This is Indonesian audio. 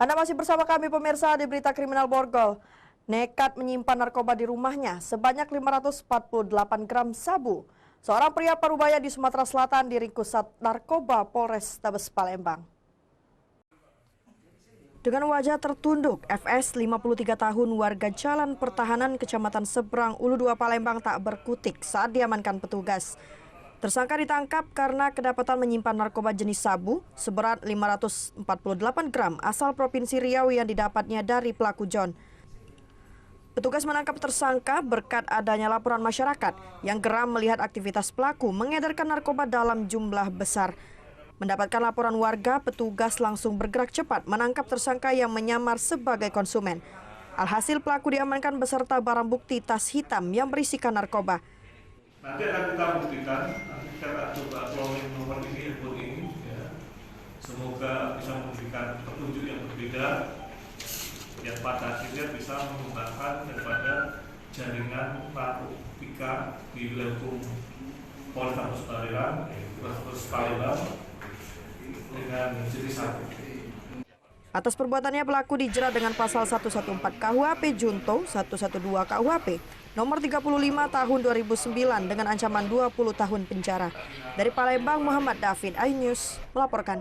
Anda masih bersama kami pemirsa di Berita Kriminal Borgol. Nekat menyimpan narkoba di rumahnya sebanyak 548 gram sabu. Seorang pria Parubaya di Sumatera Selatan diringkus narkoba Polres Tabes Palembang. Dengan wajah tertunduk, FS 53 tahun warga Jalan Pertahanan Kecamatan Seberang Ulu 2 Palembang tak berkutik saat diamankan petugas. Tersangka ditangkap karena kedapatan menyimpan narkoba jenis sabu seberat 548 gram asal Provinsi Riau yang didapatnya dari pelaku John. Petugas menangkap tersangka berkat adanya laporan masyarakat yang geram melihat aktivitas pelaku mengedarkan narkoba dalam jumlah besar. Mendapatkan laporan warga, petugas langsung bergerak cepat menangkap tersangka yang menyamar sebagai konsumen. Alhasil pelaku diamankan beserta barang bukti tas hitam yang berisikan narkoba. Nanti akan kita buktikan, nanti kita coba cloning nomor ini, handphone ini, ya. Semoga bisa memberikan petunjuk yang berbeda, yang pada akhirnya bisa mengembangkan daripada jaringan narkotika di wilayah hukum Polres Palembang dengan jenis sabu. Atas perbuatannya pelaku dijerat dengan pasal 114 KUHP Junto 112 KUHP nomor 35 tahun 2009 dengan ancaman 20 tahun penjara. Dari Palembang, Muhammad David, iNews melaporkan.